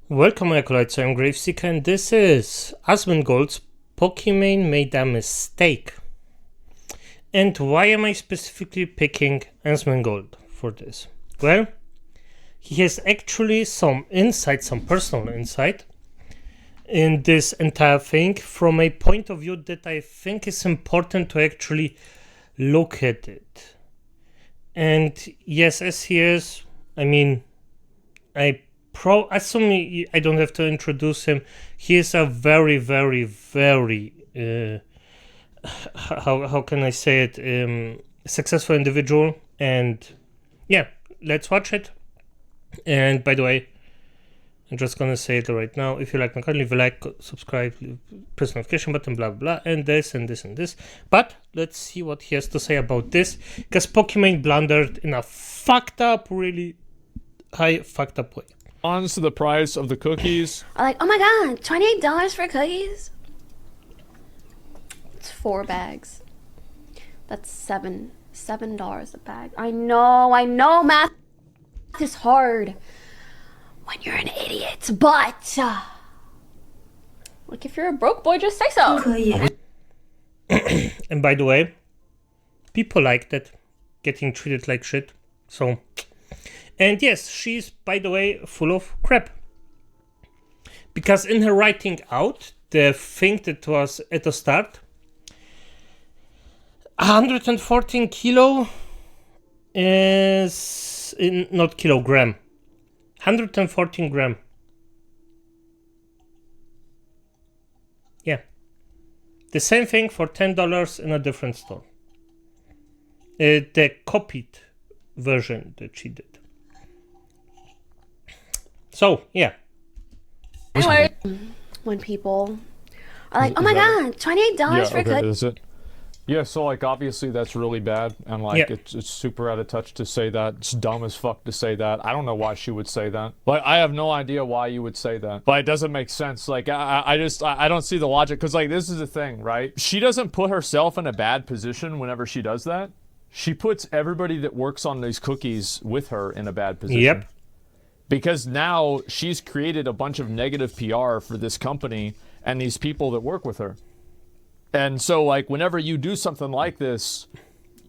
Welcome, acolytes. I'm Graveseeker, and this is Asmongold's Pokimane made a mistake. And why am I specifically picking Asmongold for this? Well, he has actually some insight, some personal insight in this entire thing from a point of view that I think is important to actually look at it. And yes, as he is, assuming I don't have to introduce him, he is a very, very, very, how can I say it, successful individual. And yeah, let's watch it. And by the way, I'm just gonna say it right now. If you like my content, leave a like, subscribe, press the notification button, blah, blah, blah, and this, and this, and this. But let's see what he has to say about this, because Pokimane blundered in a fucked up, really high fucked up way. On to the price of the cookies. Like, oh my god, $28 for cookies? It's 4 bags. That's $7 a bag. I know math is hard when you're an idiot, but like if you're a broke boy, just say so. And by the way, people like that, getting treated like shit. So, and yes, she's, by the way, full of crap. Because in her writing out, the thing that was at the start, 114 kilo is not kilogram, 114 gram. Yeah. The same thing for $10 in a different store. The copied version that she did. So, yeah. Anyway, when people are like, oh my god, $28 for cookies. Is it? Yeah, so like obviously that's really bad, and like Yeah. it's super out of touch to say that. It's dumb as fuck to say that. I don't know why she would say that. Like I have no idea why you would say that. But it doesn't make sense. Like I don't see the logic, because like this is the thing, right? She doesn't put herself in a bad position whenever she does that. She puts everybody that works on these cookies with her in a bad position. Yep. Because now she's created a bunch of negative PR for this company and these people that work with her. And so, like, whenever you do something like this,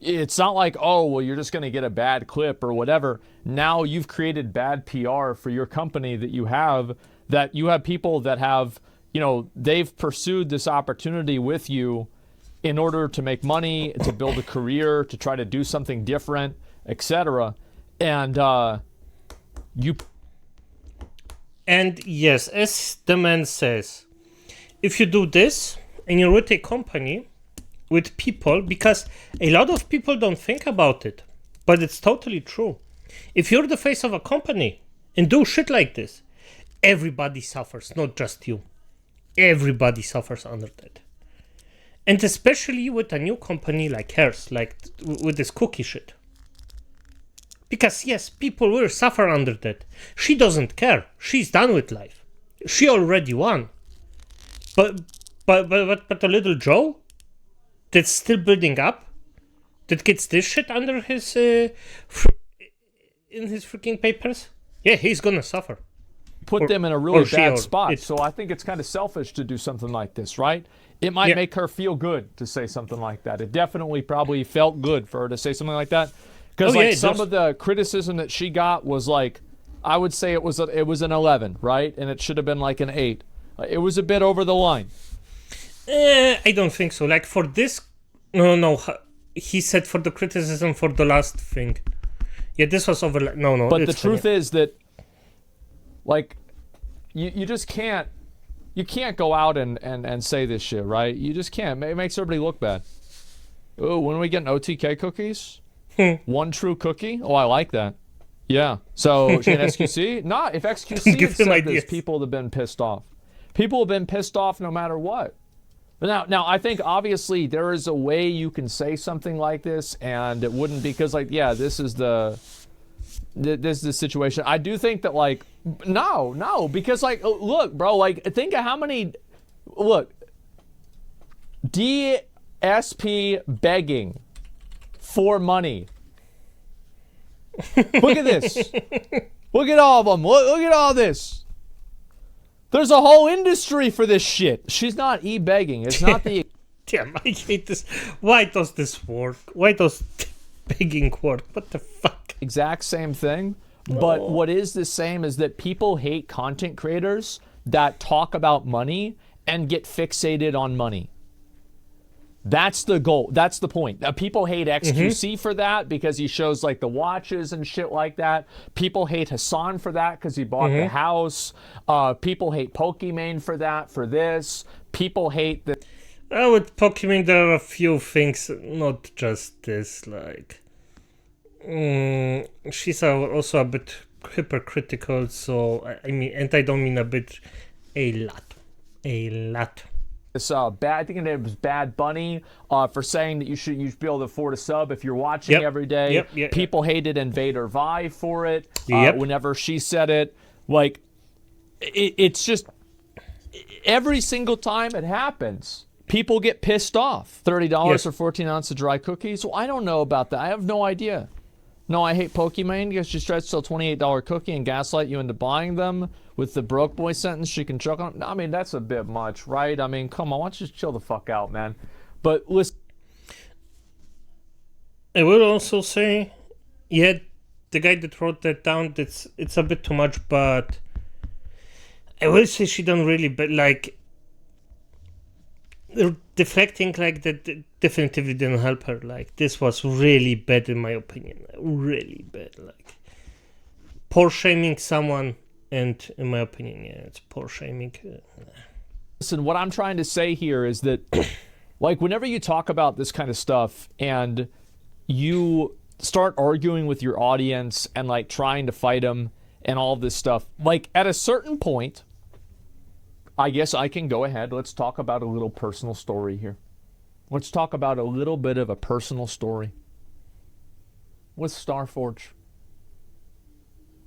it's not like, oh, well, you're just going to get a bad clip or whatever. Now you've created bad PR for your company that you have people that have, you know, they've pursued this opportunity with you in order to make money, to build a career, to try to do something different, etc. And And yes, as the man says, if you do this and you're with a company with people, because a lot of people don't think about it, but it's totally true. If you're the face of a company and do shit like this, everybody suffers, not just you. Everybody suffers under that. And especially with a new company like hers, like with this cookie shit. Because yes, people will suffer under that. She doesn't care. She's done with life. She already won. But the little Joe that's still building up, that gets this shit under his in his freaking papers, yeah, he's gonna suffer. put them in a really bad spot. So I think it's kind of selfish to do something like this, right? It might make her feel good to say something like that. It definitely probably felt good for her to say something like that. Because some of the criticism that she got was like, I would say it was an 11, right? And it should have been like an 8. It was a bit over the line. I don't think so. Like for this, no. He said for the criticism for the last thing. Yeah, this was over. No. But the truth is that, like, you just can't. You can't go out and say this shit, right? You just can't. It makes everybody look bad. Oh, when are we getting OTK cookies? One true cookie? Oh, I like that. Yeah. So, she an XQC? Nah, if XQC had said this, people would have been pissed off. People have been pissed off no matter what. But now, I think obviously there is a way you can say something like this, and it wouldn't, because, like, yeah, this is the situation. I do think that, like, no, because, like, look, bro, like, think of how many, look, DSP begging for money. Look at this. Look at all of them. Look at all this. There's a whole industry for this shit. She's not e-begging. It's not the... Damn, I hate this. Why does this work? Why does begging work? What the fuck? exact same thing. But what is the same is that people hate content creators that talk about money and get fixated on money. That's the goal. That's the point. People hate XQC for that because he shows like the watches and shit like that. People hate Hassan for that because he bought the house. People hate Pokimane for that, for this. People hate the... With Pokimane, there are a few things, not just this, like... she's also a bit hypercritical, so, I mean, and I don't mean a bit, a lot. This bad, I think it was Bad Bunny for saying that you should be able to afford a sub if you're watching every day. People hated Invader Vi for it. Whenever she said it, like it's just every single time it happens, people get pissed off. $30 for 14 ounces of dry cookies. Well, I don't know about that. I have no idea. No, I hate Pokimane because she tries to sell $28 cookie and gaslight you into buying them with the broke boy sentence she can chuck on. I mean, that's a bit much, right? I mean, come on, why don't you just chill the fuck out, man? But listen. I will also say, yeah, the guy that wrote that down, it's a bit too much, but I will say she done really bad, like, deflecting like that definitively didn't help her. Like, this was really bad in my opinion. Really bad. Like, poor shaming someone, and in my opinion, yeah, it's poor shaming. Listen, what I'm trying to say here is that, like, whenever you talk about this kind of stuff and you start arguing with your audience and, like, trying to fight them and all this stuff, like, at a certain point, I guess I can go ahead. Let's talk about a little personal story here. Let's talk about a little bit of a personal story with Starforge.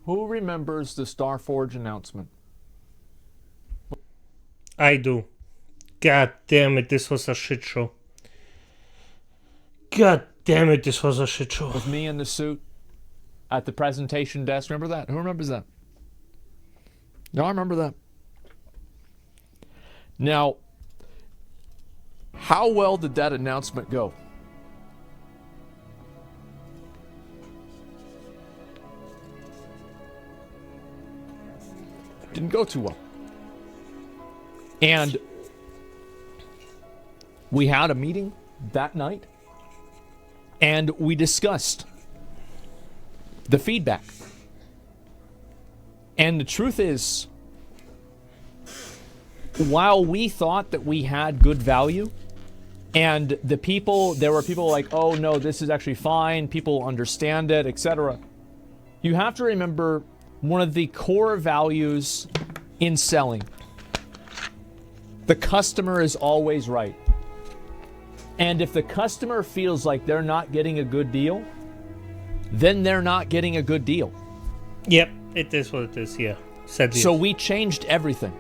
Who remembers the Starforge announcement? I do. God damn it, this was a shit show. God damn it, this was a shit show. With me in the suit at the presentation desk. Remember that? Who remembers that? No, I remember that. Now, how well did that announcement go? Didn't go too well. And we had a meeting that night, and we discussed the feedback. And the truth is, while we thought that we had good value, and there were people like, oh no, this is actually fine, people understand it, etc. You have to remember one of the core values in selling. The customer is always right. And if the customer feels like they're not getting a good deal, then they're not getting a good deal. Yep, it is what it is, yeah. Sadly. So we changed everything.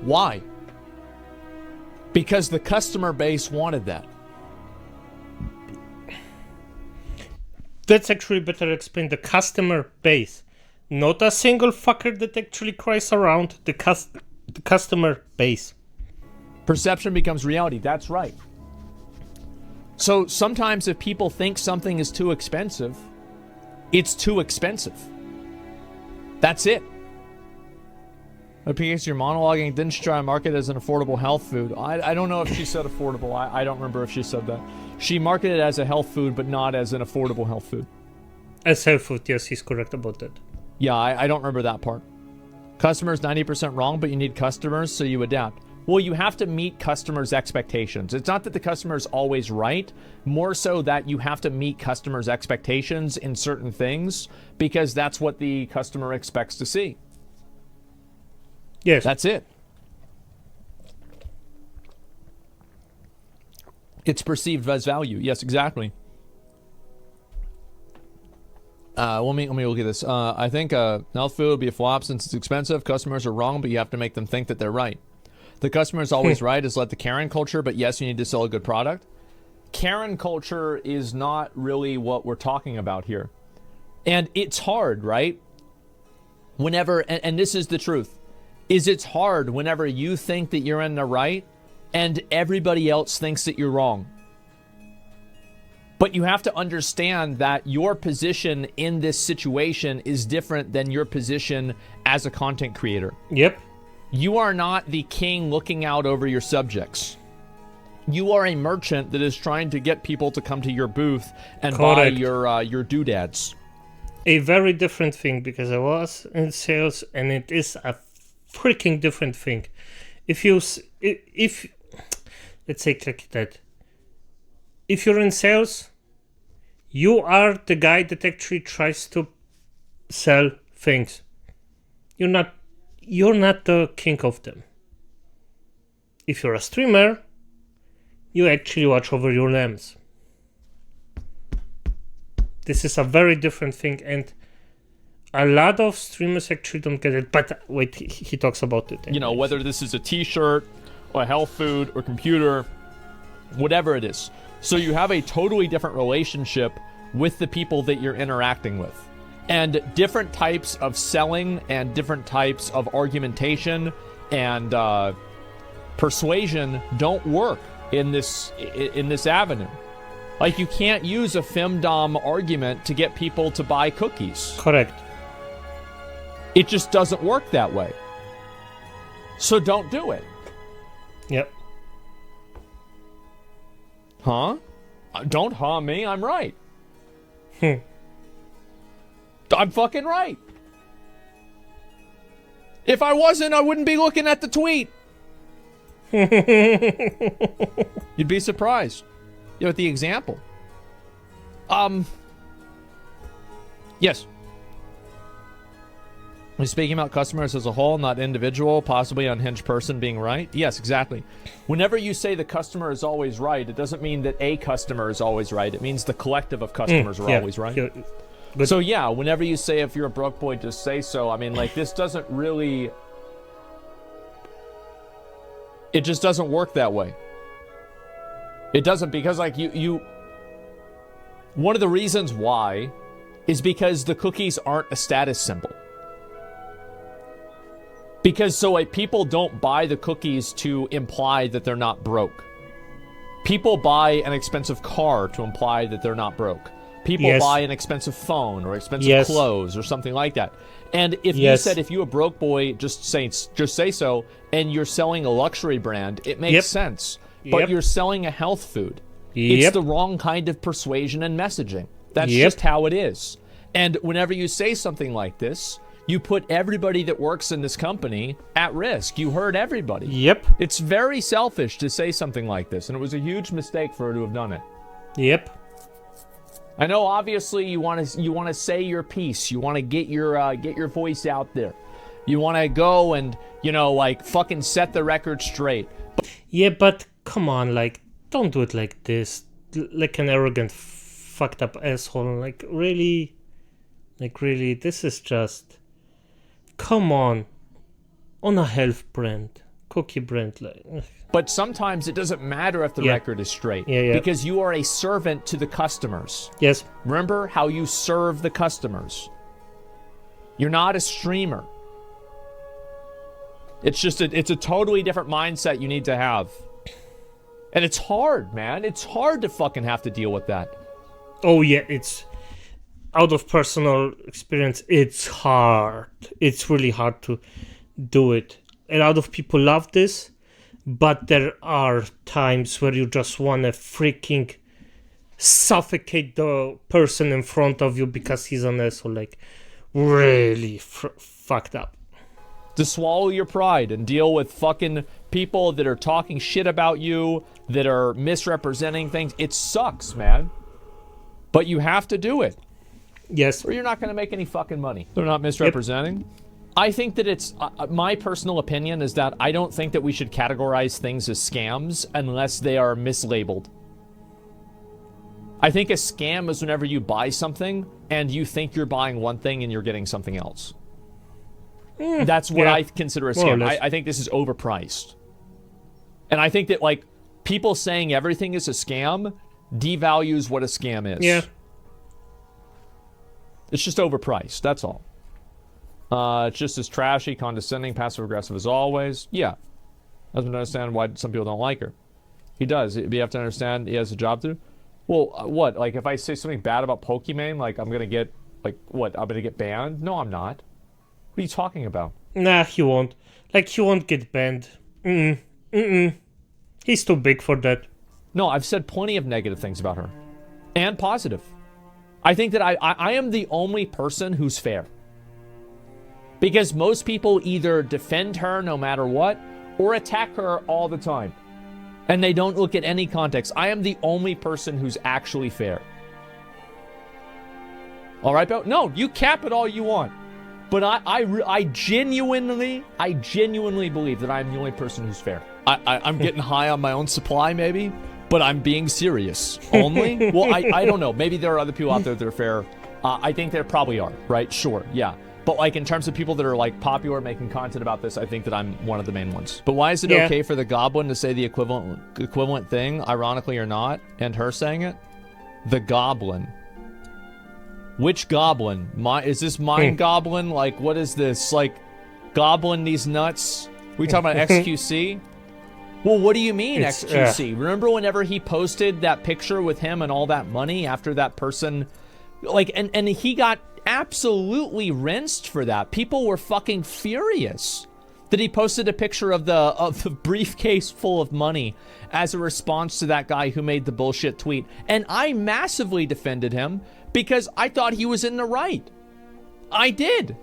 Why? Because the customer base wanted that. That's actually better explained. The customer base. Not a single fucker that actually cries around. The customer base. Perception becomes reality. That's right. So sometimes if people think something is too expensive, it's too expensive. That's it. Because you're monologuing, didn't she try to market it as an affordable health food? I don't know if she said affordable. I don't remember if she said that. She marketed it as a health food, but not as an affordable health food. As health food, yes, he's correct about that. Yeah, I don't remember that part. Customers 90% wrong, but you need customers, so you adapt. Well, you have to meet customers' expectations. It's not that the customer is always right, more so that you have to meet customers' expectations in certain things, because that's what the customer expects to see. Yes. That's it. It's perceived as value. Yes, exactly. Let me look at this. I think health food would be a flop since it's expensive. Customers are wrong, but you have to make them think that they're right. The customer is always right is let the Karen culture, but yes, you need to sell a good product. Karen culture is not really what we're talking about here. And it's hard, right? whenever, and this is the truth, is it's hard whenever you think that you're in the right and everybody else thinks that you're wrong. But you have to understand that your position in this situation is different than your position as a content creator. Yep. You are not the king looking out over your subjects. You are a merchant that is trying to get people to come to your booth and buy your doodads. A very different thing, because I was in sales, and it is a freaking different thing. If let's say like that, if you're in sales, you are the guy that actually tries to sell things. You're not the king of them. If you're a streamer, you actually watch over your lambs. This is a very different thing, and a lot of streamers actually don't get it. But wait, he talks about it. You know, whether this is a t-shirt or health food or computer, whatever it is. So you have a totally different relationship with the people that you're interacting with. And different types of selling and different types of argumentation and persuasion don't work in this avenue. Like, you can't use a femdom argument to get people to buy cookies. Correct. It just doesn't work that way. So don't do it. Yep. Huh? Don't huh me, I'm right. I'm fucking right. If I wasn't, I wouldn't be looking at the tweet. You'd be surprised. You know, with the example. Yes. We're speaking about customers as a whole, not individual, possibly unhinged person being right. Yes, exactly. Whenever you say the customer is always right, it doesn't mean that a customer is always right. It means the collective of customers are always right. So yeah, whenever you say if you're a broke boy, just say so. I mean, like, this doesn't really... It just doesn't work that way. It doesn't, because like you one of the reasons why is because the cookies aren't a status symbol. Because so like people don't buy the cookies to imply that they're not broke. People buy an expensive car to imply that they're not broke. People buy an expensive phone or expensive clothes or something like that. And if you said if you a broke boy, just say so, and you're selling a luxury brand, it makes sense. But you're selling a health food. It's the wrong kind of persuasion and messaging. That's just how it is. And whenever you say something like this, you put everybody that works in this company at risk. You hurt everybody. Yep. It's very selfish to say something like this, and it was a huge mistake for her to have done it. Yep. I know, obviously, you want to say your piece. You want to get your voice out there. You want to go and, you know, like, fucking set the record straight. Yeah, but come on, like, don't do it like this. Like an arrogant, fucked up asshole. Like, really, this is just... Come on. On a health brand. Cookie brand. Like... But sometimes it doesn't matter if the record is straight. Because you are a servant to the customers. Yes. Remember how you serve the customers. You're not a streamer. It's just it's a totally different mindset you need to have. And it's hard, man. It's hard to fucking have to deal with that. Oh yeah, it's out of personal experience. It's hard. It's really hard to do it. A lot of people love this, but there are times where you just want to freaking suffocate the person in front of you because he's an asshole. Like, really fucked up. To swallow your pride and deal with fucking people that are talking shit about you, that are misrepresenting things. It sucks, man. But you have to do it. Yes. Or you're not going to make any fucking money. They're not misrepresenting. Yep. I think that it's... my personal opinion is that I don't think that we should categorize things as scams unless they are mislabeled. I think a scam is whenever you buy something and you think you're buying one thing and you're getting something else. That's what I consider a scam. I think this is overpriced. And I think that, like, people saying everything is a scam devalues what a scam is. Yeah. It's just overpriced, that's all. It's just as trashy, condescending, passive-aggressive as always. Yeah. Doesn't understand why some people don't like her. He does. You have to understand he has a job to do. Well, what? Like, if I say something bad about Pokimane, like, I'm going to get, like, what? I'm going to get banned? No, I'm not. What are you talking about? Nah, he won't. Like, he won't get banned. He's too big for that. No, I've said plenty of negative things about her. And positive. I think that I am the only person who's fair. Because most people either defend her no matter what, or attack her all the time. And they don't look at any context. I am the only person who's actually fair. All right, Bill? No, you cap it all you want. But I genuinely believe that I'm the only person who's fair. I'm getting high on my own supply, maybe, but I'm being serious. Only? Well, I don't know. Maybe there are other people out there that are fair. I think there probably are, right? Sure, yeah. But, like, in terms of people that are, like, popular making content about this, I think that I'm one of the main ones. But why is it okay for the goblin to say the equivalent thing, ironically or not, and her saying it? The goblin. Which goblin? Is this Mind Goblin? Like, what is this? Like, goblin these nuts? We talking about XQC? Well, what do you mean, XQC? Remember whenever he posted that picture with him and all that money after that person... Like, and he got absolutely rinsed for that. People were fucking furious that he posted a picture of the briefcase full of money as a response to that guy who made the bullshit tweet. And I massively defended him because I thought he was in the right. I did.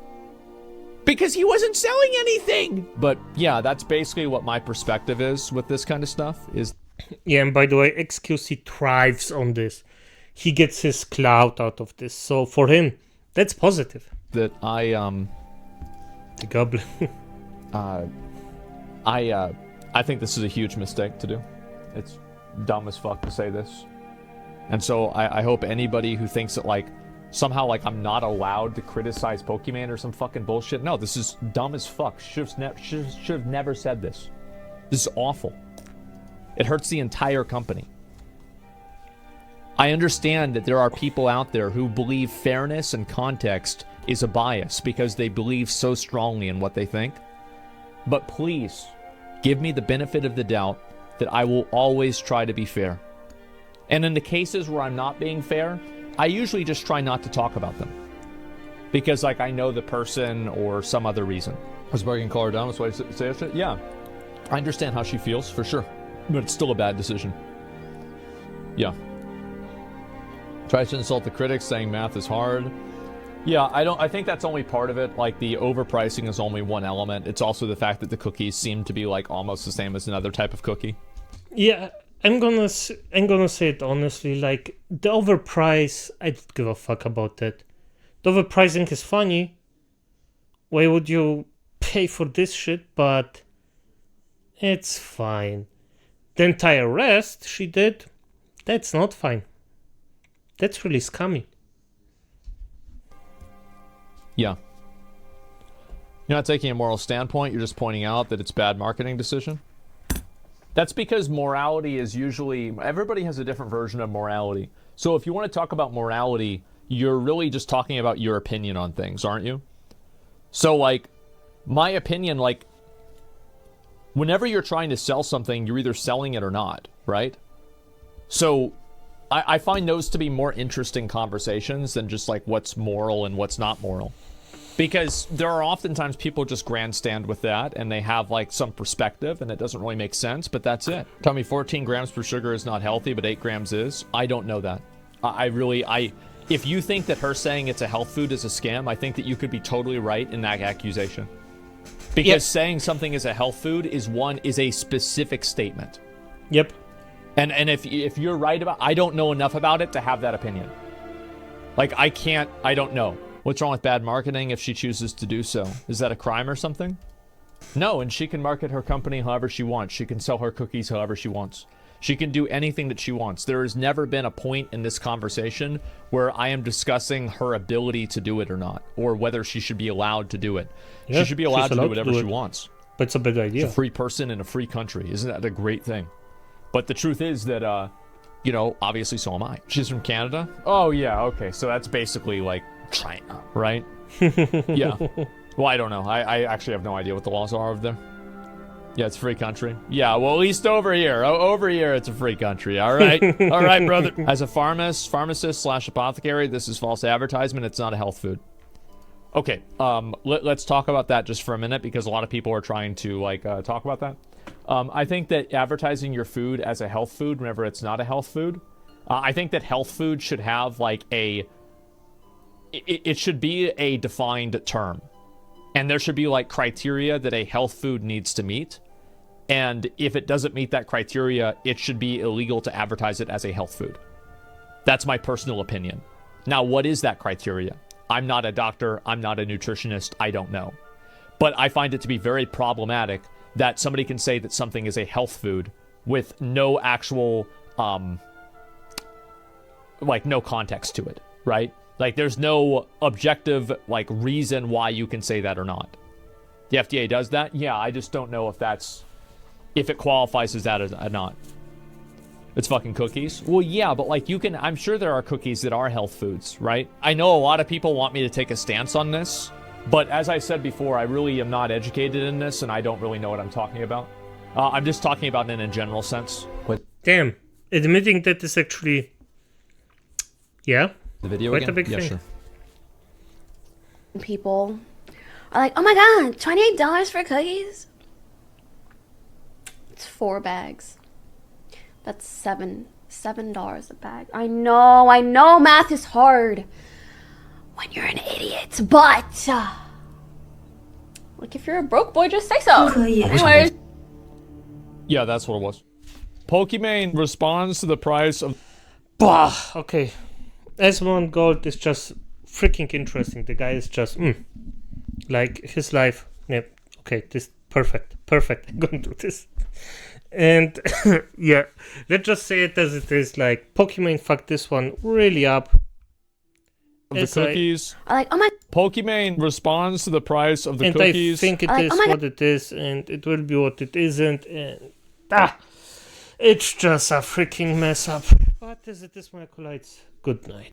Because he wasn't selling anything. But yeah, that's basically what my perspective is with this kind of stuff. Yeah, and by the way, XQC thrives on this. He gets his clout out of this. So for him, that's positive. That the goblin. I think this is a huge mistake to do. It's dumb as fuck to say this. And so I hope anybody who thinks that, like, somehow, like, I'm not allowed to criticize Pokimane or some fucking bullshit. No, this is dumb as fuck. Should have never said this. This is awful. It hurts the entire company. I understand that there are people out there who believe fairness and context is a bias because they believe so strongly in what they think. But please, give me the benefit of the doubt that I will always try to be fair. And in the cases where I'm not being fair, I usually just try not to talk about them. Because, like, I know the person or some other reason. Was Morgan call her down? That's why I say that shit? Yeah. I understand how she feels, for sure. But it's still a bad decision. Yeah. Tries to insult the critics, saying math is hard. Yeah, I think that's only part of it. Like, the overpricing is only one element. It's also the fact that the cookies seem to be, like, almost the same as another type of cookie. Yeah, I'm gonna say it honestly. Like, the overprice, I don't give a fuck about that. The overpricing is funny. Why would you pay for this shit? But it's fine. The entire rest she did, that's not fine. That's really scummy. Yeah. You're not taking a moral standpoint, you're just pointing out that it's bad marketing decision. That's because morality is usually... Everybody has a different version of morality. So if you want to talk about morality, you're really just talking about your opinion on things, aren't you? So, like, my opinion, like, whenever you're trying to sell something, you're either selling it or not, right? So... I find those to be more interesting conversations than just, like, what's moral and what's not moral. Because there are oftentimes people just grandstand with that, and they have, like, some perspective, and it doesn't really make sense, but that's it. Tell me 14 grams per sugar is not healthy, but 8 grams is. I don't know that. If you think that her saying it's a health food is a scam, I think that you could be totally right in that accusation. Because saying something is a health food is a specific statement. Yep. And if you're right about... I don't know enough about it to have that opinion. Like, I don't know. What's wrong with bad marketing if she chooses to do so? Is that a crime or something? No, and she can market her company however she wants. She can sell her cookies however she wants. She can do anything that she wants. There has never been a point in this conversation where I am discussing her ability to do it or not, or whether she should be allowed to do it. Yeah, she should be allowed to do whatever she wants. But it's a bad idea. She's a free person in a free country. Isn't that a great thing? But the truth is that, obviously so am I. She's from Canada? Oh, yeah, okay. So that's basically, like, China, right? Yeah. Well, I don't know. I actually have no idea what the laws are over there. Yeah, it's a free country. Yeah, well, at least over here. Over here, it's a free country. All right. All right, brother. As a pharmacist / apothecary, this is false advertisement. It's not a health food. Okay, let's talk about that just for a minute because a lot of people are trying to, like, talk about that. I think that advertising your food as a health food whenever it's not a health food, I think that health food should have, like, it should be a defined term. And there should be, like, criteria that a health food needs to meet. And if it doesn't meet that criteria, it should be illegal to advertise it as a health food. That's my personal opinion. Now, what is that criteria? I'm not a doctor. I'm not a nutritionist. I don't know. But I find it to be very problematic that somebody can say that something is a health food with no actual, like, no context to it, right? Like, there's no objective, like, reason why you can say that or not. The FDA does that? Yeah, I just don't know if it qualifies as that or not. It's fucking cookies? Well, yeah, but, like, I'm sure there are cookies that are health foods, right? I know a lot of people want me to take a stance on this, but as I said before, I really am not educated in this, and I don't really know what I'm talking about. I'm just talking about it in a general sense. But Damn. Admitting that is actually... Yeah. the video Quite again? a big Yeah, thing. sure. People are like, oh my god, $28 for cookies? It's 4 bags. That's $7 a bag. I know math is hard when you're an idiot, but like if you're a broke boy, just say so. Anyways. Yeah, that's what it was. Pokimane responds to the price of... Bah, okay. Asmongold is just freaking interesting. The guy is just, like, his life. Yeah, okay, this perfect. I'm gonna do this. And, yeah, let's just say it as it is. Like, Pokimane fucked this one really up. the As cookies. I'm like, oh my. Pokimane responds to the price of the And cookies. I think it Like, is oh my what it is, and it will be what it isn't, and it's just a freaking mess up. But as it is, my acolytes, good night.